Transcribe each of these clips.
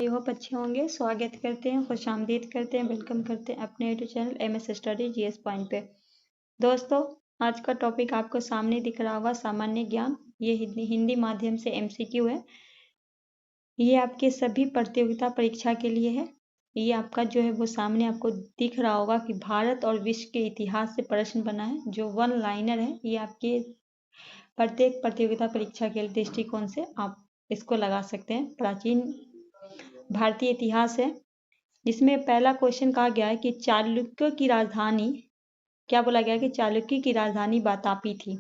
Hope अच्छे होंगे। स्वागत करते हैं, खुशामदीद करते हैं, वेलकम करते हैं अपने YouTube channel MS study GS point पे। दोस्तों, आज का टॉपिक आपको सामने दिख रहा होगा, सामान्य ज्ञान। ये हिंदी माध्यम से MCQ है। ये आपके सभी प्रतियोगिता परीक्षा के लिए है। ये आपका जो है वो सामने आपको दिख रहा होगा कि भारत और विश्व के इतिहास से प्रश्न बना है, जो वन लाइनर है। ये आपके प्रत्येक प्रतियोगिता परीक्षा के दृष्टिकोण से आप इसको लगा सकते हैं। प्राचीन भारतीय इतिहास है, जिसमें पहला क्वेश्चन कहा गया है कि चालुक्य की राजधानी, क्या बोला गया कि चालुक्य की राजधानी वातापी थी,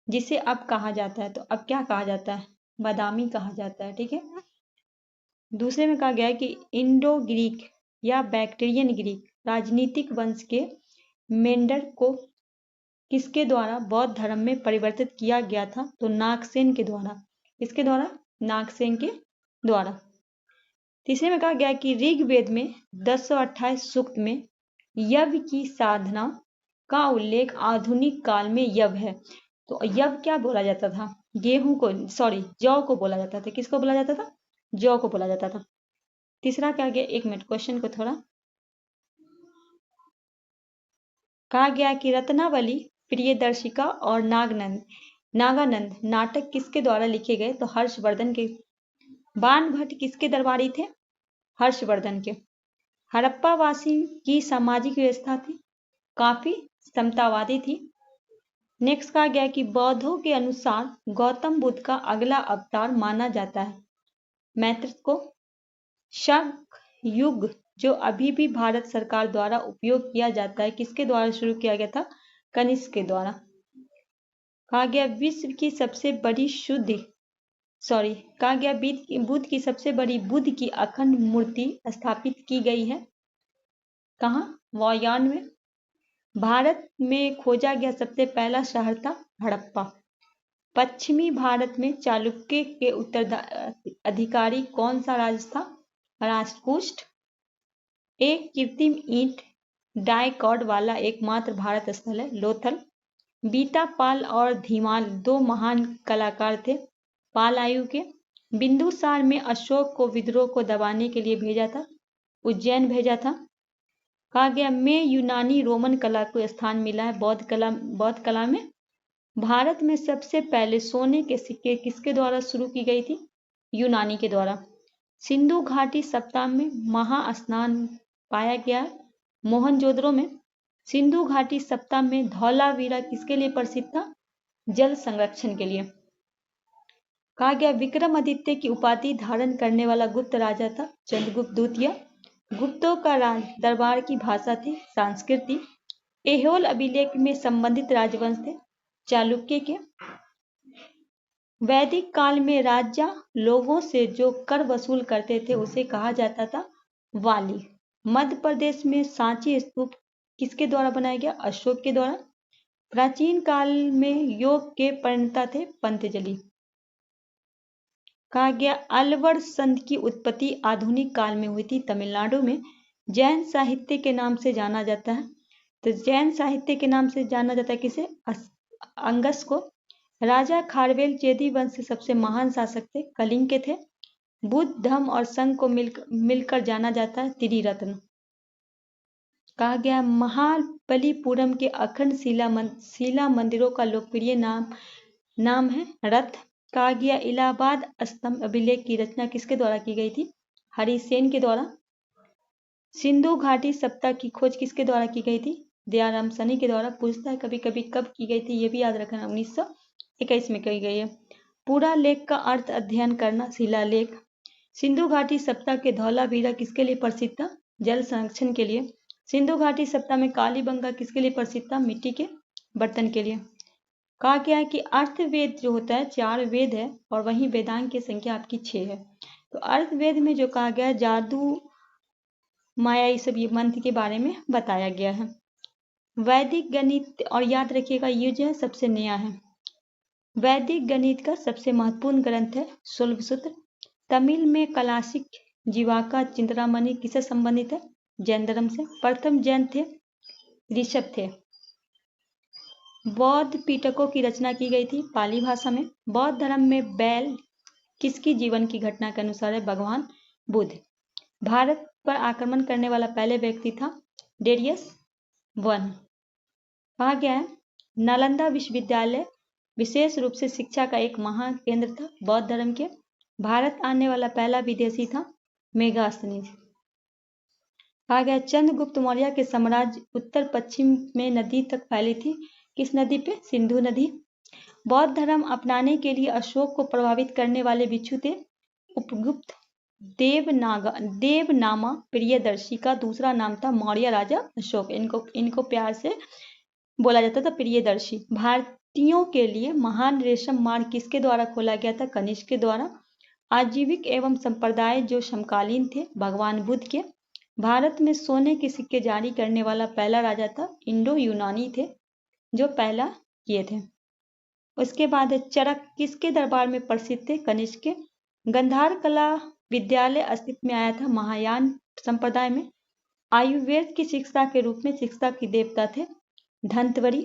जिसे अब कहा जाता है, तो अब क्या कहा जाता है, बादामी कहा जाता है। ठीक है। दूसरे में कहा गया है कि इंडो ग्रीक या बैक्ट्रियन ग्रीक राजनीतिक वंश के मेंडर को किसके द्वारा बौद्ध धर्म में परिवर्तित किया गया था, तो नागसेन के द्वारा। किसके द्वारा? नागसेन के द्वारा। तीसरे में कहा गया कि ऋग्वेद में 1028 सूक्त में यव की साधना का उल्लेख आधुनिक काल में यव है। तो यव क्या बोला जाता था? गेहूं को, जौ को बोला जाता था। किसको बोला जाता था? जौ को बोला जाता था। तीसरा क्या गया, एक मिनट क्वेश्चन को थोड़ा, कहा गया कि रत्नावली, प्रियदर्शिका और नागानंद नाटक किसके द्वारा लिखे गए, तो हर्षवर्धन के। बाणभट्ट किसके दरबारी थे? हर्षवर्धन के। हड़प्पावासी की सामाजिक व्यवस्था थी, काफी समतावादी थी। नेक्स्ट कहा गया कि बौद्धों के अनुसार गौतम बुद्ध का अगला अवतार माना जाता है मैत्र को। शक युग जो अभी भी भारत सरकार द्वारा उपयोग किया जाता है, किसके द्वारा शुरू किया गया था? कनिष्क के द्वारा। कहा गया विश्व की सबसे बड़ी कहा गया बुद्ध की सबसे बड़ी बुद्ध की अखंड मूर्ति स्थापित की गई है कहाँ? वायान में। भारत में खोजा गया सबसे पहला शहर था हड़प्पा। पश्चिमी भारत में चालुक्य के उत्तराधिकारी कौन सा राज्य था? राष्ट्रकूट। एक कृत्रिम ईंट डाइकॉट वाला एकमात्र भारत स्थल है लोथल। बीटा पाल और धीमाल दो महान कलाकार थे पाल आयु के। बिंदुसार में अशोक को विद्रोह को दबाने के लिए भेजा था, उज्जैन भेजा था। कहा गया में यूनानी रोमन कला को स्थान मिला है बौद्ध कला में। भारत में सबसे पहले सोने के सिक्के किसके द्वारा शुरू की गई थी? यूनानी के द्वारा। सिंधु घाटी सप्ताह में महास्नान पाया गया मोहनजोदड़ो में। सिंधु घाटी सप्ताह में धौलावीरा किसके लिए प्रसिद्ध था? जल संरक्षण के लिए। कहा गया विक्रमादित्य की उपाधि धारण करने वाला गुप्त राजा था चंद्रगुप्त द्वितीय। गुप्तों का दरबार की भाषा थी संस्कृति। ऐहोल अभिलेख में संबंधित राजवंश थे चालुक्य के। वैदिक काल में राजा लोगों से जो कर वसूल करते थे उसे कहा जाता था वाली। मध्य प्रदेश में सांची स्तूप किसके द्वारा बनाया गया? अशोक के द्वारा। प्राचीन काल में योग के प्रणेता थे पतंजलि। कहा गया अलवर संत की उत्पत्ति आधुनिक काल में हुई थी तमिलनाडु में। जैन साहित्य के नाम से जाना जाता है, तो जैन साहित्य के नाम से जाना जाता है किसे? अंगस को। राजा खारवेल चेदी वंश से सबसे महान शासक थे, कलिंग के थे। बुद्ध धम्म और संघ को मिलकर जाना जाता है त्रिरत्न। कहा गया महाबलीपुरम के अखंड शिला मंदिरों का लोकप्रिय नाम है रथ। कहा गया इलाहाबाद स्तंभ अभिलेख की रचना किसके द्वारा की गई थी? हरिसेन के द्वारा। सिंधु घाटी सप्ताह की खोज किसके द्वारा की गई थी? दयाराम सनी के द्वारा। पूछता है कभी कभी कब की गई थी, ये भी याद रखना, 1921 में की गई है। पूरा लेख का अर्थ अध्ययन करना शिलालेख। सिंधु घाटी सप्ताह के धौलावीरा किसके लिए प्रसिद्ध था? जल संरक्षण के लिए। सिंधु घाटी सप्ताह में कालीबंगा किसके लिए प्रसिद्ध था? मिट्टी के बर्तन के लिए। कहा गया है कि अर्थवेद जो होता है 4 वेद है और वहीं वेदांग की संख्या आपकी 6 है। तो अर्थवेद में जो कहा गया जादू माया ये सब मंत्र के बारे में बताया गया है। वैदिक गणित, और याद रखिएगा ये जो है सबसे नया है। वैदिक गणित का सबसे महत्वपूर्ण ग्रंथ है शूलसूत्र। तमिल में कलासिक जीवाका चिंतामणि किससे संबंधित है? जैन धर्म से। प्रथम जैन थे ऋषभ थे। बौद्ध पिटकों की रचना की गई थी पाली भाषा में। बौद्ध धर्म में बैल किसकी जीवन की घटना के अनुसार है? भगवान बुद्ध। भारत पर आक्रमण करने वाला पहले व्यक्ति था डेरियस वन। कहा गया है नालंदा विश्वविद्यालय विशेष रूप से शिक्षा का एक महान केंद्र था बौद्ध धर्म के। भारत आने वाला पहला विदेशी था मेगास्थनीज। कहा गया चंद्रगुप्त मौर्य के साम्राज्य उत्तर पश्चिम में नदी तक फैली थी। किस नदी पे? सिंधु नदी। बौद्ध धर्म अपनाने के लिए अशोक को प्रभावित करने वाले भिक्षु थे उपगुप्त। देवनामा प्रियदर्शी का दूसरा नाम था मौर्य राजा अशोक। इनको प्यार से बोला जाता था प्रियदर्शी। भारतीयों के लिए महान रेशम मार्ग किसके द्वारा खोला गया था? कनिष्क के द्वारा। आजीविक एवं संप्रदाय जो समकालीन थे भगवान बुद्ध के। भारत में सोने के सिक्के जारी करने वाला पहला राजा था इंडो यूनानी थे जो पहला किए थे। उसके बाद चरक किसके दरबार में प्रसिद्ध थे? कनिष्क के। गंधार कला विद्यालय अस्तित्व में आया था महायान संप्रदाय में। आयुर्वेद की शिक्षा के रूप में शिक्षा की देवता थे धन्वंतरि।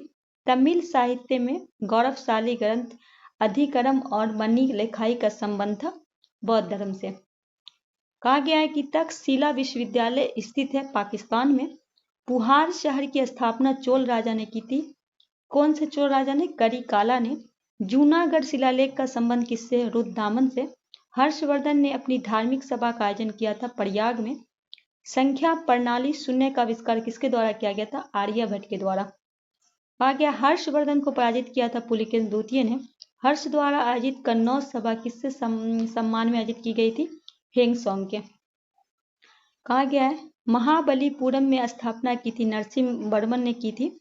तमिल साहित्य में गौरवशाली ग्रंथ अधिकरम और मणि लेखाई का संबंध था बौद्ध धर्म से। कहा गया है कि तक्षशिला विश्वविद्यालय स्थित है पाकिस्तान में। पुहार शहर की स्थापना चोल राजा ने की थी। कौन से चोल राजा ने? करिकाला ने। जूनागढ़ शिलालेख का संबंध किससे? रुद्रदामन से। हर्षवर्धन ने अपनी धार्मिक सभा का आयोजन किया था प्रयाग में। संख्या प्रणाली शून्य का आविष्कार किसके द्वारा किया गया था? आर्यभट्ट के द्वारा। कहा गया हर्षवर्धन को पराजित किया था पुलकेशिन द्वितीय ने। हर्ष द्वारा आयोजित कन्नौज सभा किससे सम्मान में आयोजित की गई थी? हेंगसोंग के। कहा गया है महाबलीपुरम में स्थापना की थी नरसिंह वर्मन ने की थी।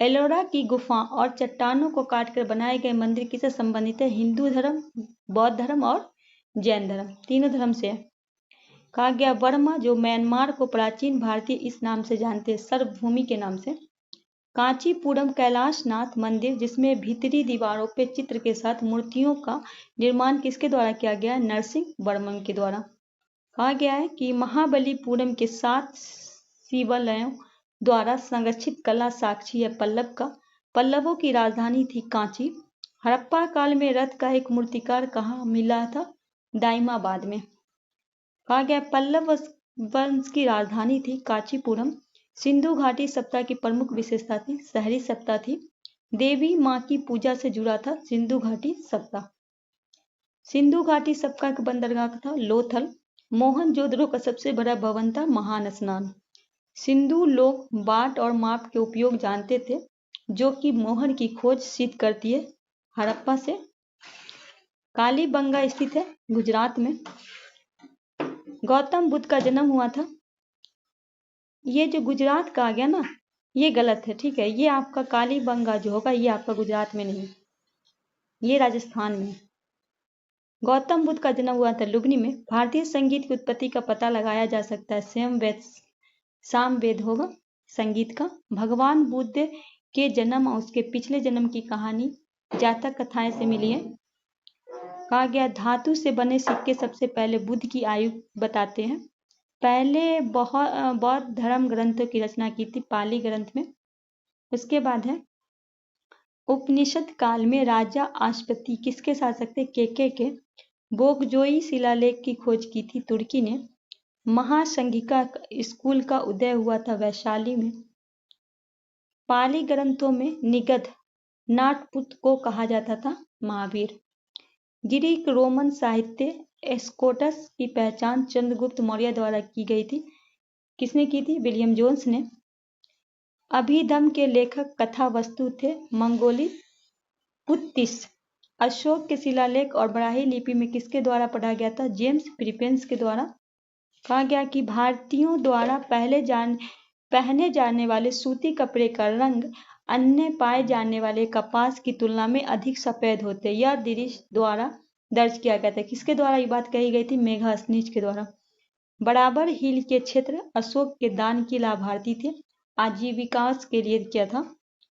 एलोरा की गुफा और चट्टानों को काटकर बनाए गए मंदिर किससे संबंधित है? हिंदू धर्म, बौद्ध धर्म और जैन धर्म, तीनों धर्म से है। कहा गया वर्मा जो म्यांमार को प्राचीन भारतीय इस नाम से जानते हैं सर्वभूमि के नाम से। कांचीपुरम कैलाशनाथ मंदिर जिसमें भीतरी दीवारों पे चित्र के साथ मूर्तियों का निर्माण किसके द्वारा किया गया? नरसिंह वर्मन के द्वारा। कहा गया है कि महाबलीपुरम के 7 शिवालयों द्वारा संरक्षित कला साक्षी है पल्लव का। पल्लवों की राजधानी थी कांची। हड़प्पा काल में रथ का एक मूर्तिकार कहाँ मिला था? दाइमाबाद में। कहा गया पल्लव वंश की राजधानी थी कांचीपुरम। सिंधु घाटी सप्ताह की प्रमुख विशेषता थी शहरी सप्ताह थी। देवी माँ की पूजा से जुड़ा था सिंधु घाटी सप्ताह। सिंधु घाटी सप्ताह का बंदरगाह था लोथल। मोहनजोदड़ो का सबसे बड़ा भवन था महान स्नान। सिंधु लोग बाट और माप के उपयोग जानते थे जो कि मोहर की खोज सिद्ध करती है हड़प्पा से। कालीबंगा स्थित है गुजरात में। गौतम बुद्ध का जन्म हुआ था, ये जो गुजरात का आ गया ना ये गलत है, ठीक है। ये आपका कालीबंगा जो होगा ये आपका गुजरात में नहीं, ये राजस्थान में। गौतम बुद्ध का जन्म हुआ था लुबनी में। भारतीय संगीत की उत्पत्ति का पता लगाया जा सकता है सामवेद होगा संगीत का। भगवान बुद्ध के जन्म और उसके पिछले जन्म की कहानी जातक कथाएं से मिली है। कहा गया धातु से बने सिक्के सबसे पहले बुद्ध की आयु बताते हैं। पहले बौद्ध धर्म ग्रंथों की रचना की थी पाली ग्रंथ में। उसके बाद है उपनिषद काल में राजा आशपति किसके शासक थे? के बोगजोई शिलालेख की खोज की थी तुर्की ने। महासंघिका स्कूल का उदय हुआ था वैशाली में। पाली ग्रंथों में निगध नाटपुत को कहा जाता था महावीर। ग्रीक रोमन साहित्य एस्कोटस की पहचान चंद्रगुप्त मौर्य द्वारा की गई थी। किसने की थी? विलियम जोन्स ने। अभिधम के लेखक कथा वस्तु थे मंगोली पुत्तिस। अशोक के शिलालेख और ब्राह्मी लिपि में किसके द्वारा पढ़ा गया था? जेम्स प्रिपेंस के द्वारा। कहा गया कि भारतीयों द्वारा पहने जाने वाले सूती कपड़े का रंग अन्य पाए जाने वाले कपास की तुलना में अधिक सफेद होते। यह दृश्य द्वारा दर्ज किया गया था। किसके द्वारा ये बात कही गई थी? मेगास्थनीज के द्वारा। बराबर हिल के क्षेत्र अशोक के दान की लाभार्थी थे, आजीविका के लिए किया था।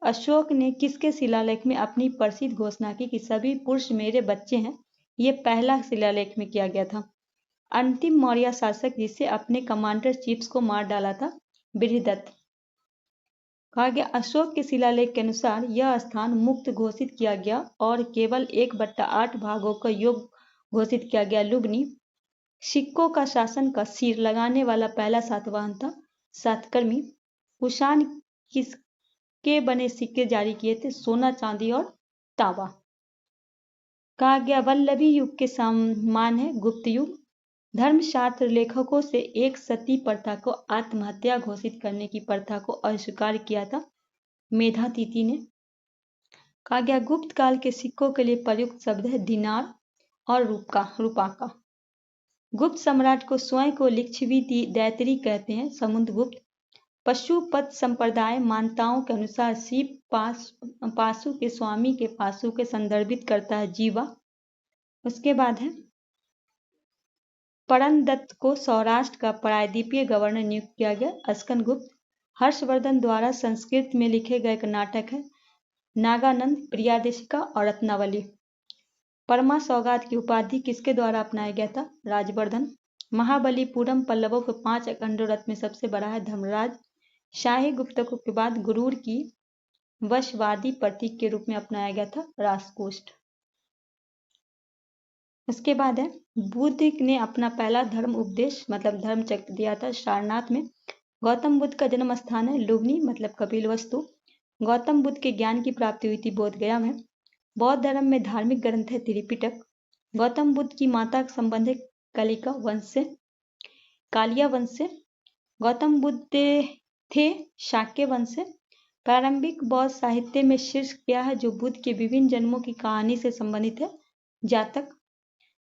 अशोक ने किसके शिलालेख में अपनी प्रसिद्ध घोषणा की कि सभी पुरुष मेरे बच्चे हैं? ये पहला शिलालेख में किया गया था। अंतिम मौर्य शासक जिसे अपने कमांडर चीफ्स को मार डाला था बृहदत्त। कहा गया अशोक के शिलालेख के अनुसार यह स्थान मुक्त घोषित किया गया और केवल 1/8 भागों का योग घोषित किया गया। लुबनी सिक्कों का शासन का सिर लगाने वाला पहला सातवाहन था। सातकर्मी कुषाण किसके बने सिक्के जारी किए थे? सोना, चांदी और तांबा। कहा गया वल्लभी युग के समान है गुप्त युग। धर्मशास्त्र लेखकों से एक सती प्रथा को आत्महत्या घोषित करने की प्रथा को अस्वीकार किया था मेधातिथि ने। कहा गया गुप्त काल के सिक्कों के लिए प्रयुक्त शब्द है दिनार और रुपा का। गुप्त सम्राट को स्वयं को लिच्छवी दैतरी कहते हैं समुद्रगुप्त। पशुपत संप्रदाय मान्यताओं के अनुसार सीप पासु के स्वामी के पासु के संदर्भित करता है जीवा। उसके बाद है परनदत्त को सौराष्ट्र का प्रायद्वीपीय गवर्नर नियुक्त किया गया स्कंदगुप्त। हर्षवर्धन द्वारा संस्कृत में लिखे गए एक नाटक है नागानंद, प्रियादेशिका और रत्नावली। परमा सौगात की उपाधि किसके द्वारा अपनाया गया था? राजवर्धन। महाबलीपुरम पल्लवों के 5 अखंडों रथ में सबसे बड़ा है धर्मराज। शाही गुप्तकों के बाद गुरूर की वशवादी प्रतीक के रूप में अपनाया गया था राष्ट्रकूट। उसके बाद है बुद्ध ने अपना पहला धर्म उपदेश मतलब धर्म चक्र दिया था सारनाथ में। गौतम बुद्ध का जन्म स्थान है लुबनी मतलब कपिलवस्तु। गौतम बुद्ध के ज्ञान की प्राप्ति हुई थी बोधगया में। बौद्ध धर्म में धार्मिक ग्रंथ है त्रिपिटक। गौतम बुद्ध की माता का संबंध है कालिया वंश से। गौतम बुद्ध थे शाक्य वंश से। प्रारंभिक बौद्ध साहित्य में शीर्ष क्या है जो बुद्ध के विभिन्न जन्मों की कहानी से संबंधित है? जातक।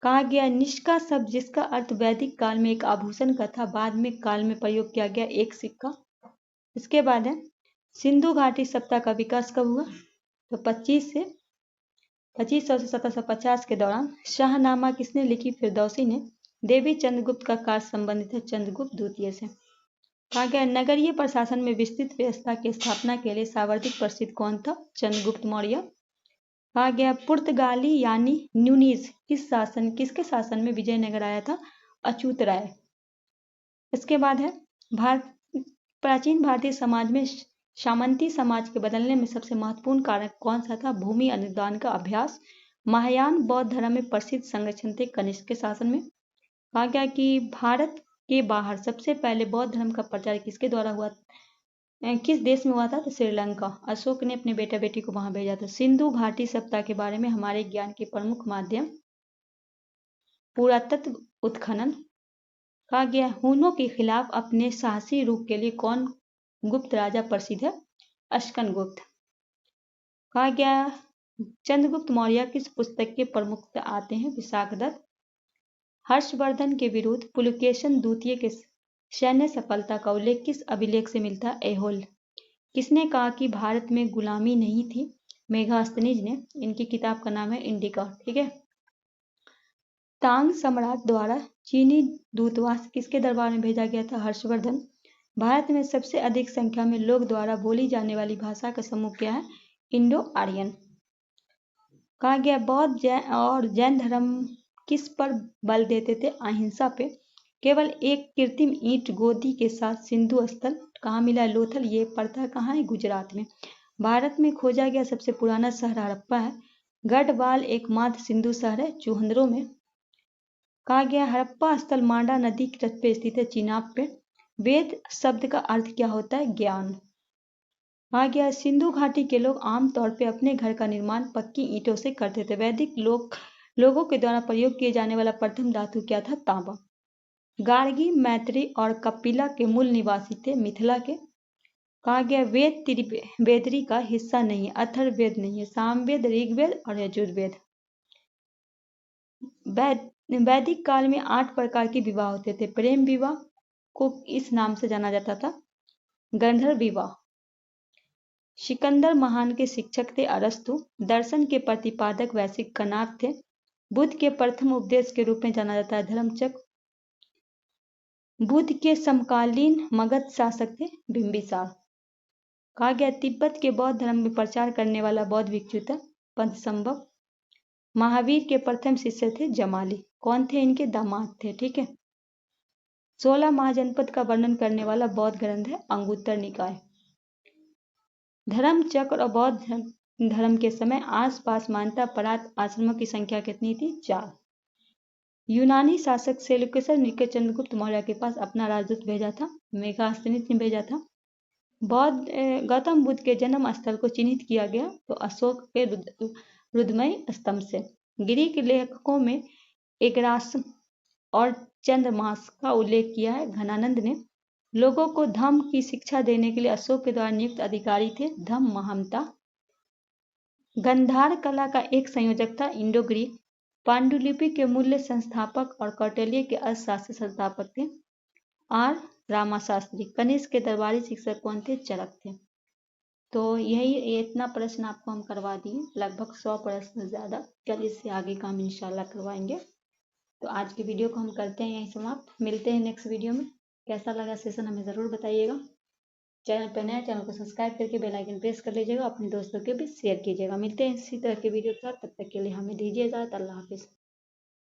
कहा गया निष्का शब्द जिसका अर्थ वैदिक काल में एक आभूषण का था बाद में काल में प्रयोग किया गया एक सिक्का। इसके बाद है सिंधु घाटी सभ्यता का विकास कब हुआ? तो 2500 से 1750 के दौरान। शाहनामा किसने लिखी? फिरदौसी ने। देवी चंद्रगुप्त का कार्य संबंधित है चंद्रगुप्त द्वितीय से। कहा गया नगरीय प्रशासन में विस्तृत व्यवस्था की स्थापना के लिए सर्वाधिक प्रसिद्ध कौन था? चंद्रगुप्त मौर्य। कहा गया पुर्तगाली यानी न्यूनीज किसके शासन में विजयनगर आया था? अच्युत राय। इसके बाद है प्राचीन भारतीय समाज में सामंती समाज के बदलने में सबसे महत्वपूर्ण कारक कौन सा था? भूमि अनुदान का अभ्यास। महायान बौद्ध धर्म में प्रसिद्ध संरक्षण थे कनिष्क के शासन में। कहा गया कि भारत के बाहर सबसे पहले बौद्ध धर्म का प्रचार किसके द्वारा हुआ? किस देश में हुआ था? तो श्रीलंका। अशोक ने अपने बेटा बेटी को वहां भेजा था। सिंधु घाटी सभ्यता के बारे में हमारे ज्ञान के प्रमुख माध्यम पुरातत्व उत्खनन। कहा गया हुनों के खिलाफ अपने साहसी रूप के लिए कौन गुप्त राजा प्रसिद्ध है? स्कंदगुप्त। कहा गया चंद्रगुप्त मौर्य किस पुस्तक के प्रमुख आते हैं? विशाखदत्त। हर्षवर्धन के विरुद्ध पुलकेशन द्वितीय के सैन्य सफलता का उल्लेख किस अभिलेख से मिलता है? ऐहोल। किसने कहा कि भारत में गुलामी नहीं थी? मेगास्थनीज ने। इनकी किताब का नाम है इंडिका। ठीक है। तांग सम्राट द्वारा चीनी दूतावास किसके दरबार में भेजा गया था? हर्षवर्धन। भारत में सबसे अधिक संख्या में लोग द्वारा बोली जाने वाली भाषा का समूह क्या है? Indo Aryan. कहा गया बौद्ध और जैन धर्म किस पर बल देते थे? अहिंसा पे। केवल एक कृत्रिम ईंट गोदी के साथ सिंधु स्थल कहाँ मिला? लोथल। ये पड़ता है कहाँ है? गुजरात में। भारत में खोजा गया सबसे पुराना शहर हड़प्पा है। गढ़वाल एकमात्र सिंधु शहर है चुहंद्रो में। कहा गया हड़प्पा स्थल मांडा नदी के तट पे स्थित है चिनाब पे। वेद शब्द का अर्थ क्या होता है? ज्ञान। कहा गया सिंधु घाटी के लोग आमतौर पे अपने घर का निर्माण पक्की ईंटों से करते थे। वैदिक लोगों के द्वारा प्रयोग किए जाने वाला प्रथम धातु क्या था? तांबा। गार्गी, मैत्री और कपिला के मूल निवासी थे मिथिला के। कहा गया वेद त्रिवेदी का हिस्सा नहीं है, अथर्ववेद नहीं है, सामवेद, ऋग्वेद और यजुर्वेद। वैदिक काल में 8 प्रकार के विवाह होते थे। प्रेम विवाह को इस नाम से जाना जाता था गंधर्व विवाह। सिकंदर महान के शिक्षक थे अरस्तु। दर्शन के प्रतिपादक वैश्विक कनाद थे। बुद्ध के प्रथम उपदेश के रूप में जाना जाता है धर्मचक्र। बुद्ध के समकालीन मगध शासक थे बिंबिसार। कहा गया तिब्बत के बौद्ध धर्म में प्रचार करने वाला बौद्ध भिक्षु था पंचसंभव। महावीर के प्रथम शिष्य थे जमाली। कौन थे? इनके दामाद थे। ठीक है। 16 महाजनपद का वर्णन करने वाला बौद्ध ग्रंथ है अंगुत्तर निकाय। धर्मचक्र और बौद्ध धर्म के समय आसपास मान्यता प्राप्त आश्रमों की संख्या कितनी थी? 4। यूनानी शासक सेल्यूकस ने चंद्रगुप्त मौर्य के पास अपना राजदूत भेजा था, मेगास्थनीस ने भेजा था। गौतम बुद्ध के जन्म स्थल को चिन्हित किया गया तो अशोक के रुद्रमय स्तंभ से। ग्रीक लेखकों में एगरास और चंद्रमास का उल्लेख किया है। घनानंद ने लोगों को धम्म की शिक्षा देने के लिए अशोक के द्वारा नियुक्त अधिकारी थे। धम्म महामता गंधार कला का एक संयोजक था। इंडो ग्रीक पांडुलिपि के मूल्य संस्थापक और कौटिल्य के अर्थशास्त्र संस्थापक थे। आर रामाशास्त्री कनिष्क के दरबारी शिक्षक कौन थे? चरक थे। तो यही इतना प्रश्न आपको हम करवा दिए, लगभग 100 प्रश्न ज़्यादा। कल इससे आगे का हम इंशाल्लाह करवाएंगे। तो आज की वीडियो को हम करते हैं यहीं समाप्त। मिलते हैं नेक्स्ट वीडियो में। कैसा लगा सेशन हमें ज़रूर बताइएगा। चैनल पर नया, चैनल को सब्सक्राइब करके बेल आइकन प्रेस कर लीजिएगा, अपने दोस्तों के भी शेयर कीजिएगा। मिलते हैं इसी तरह के वीडियो के साथ, तब तक के लिए हमें दीजिए इजाज़त। अल्लाह हाफिज़।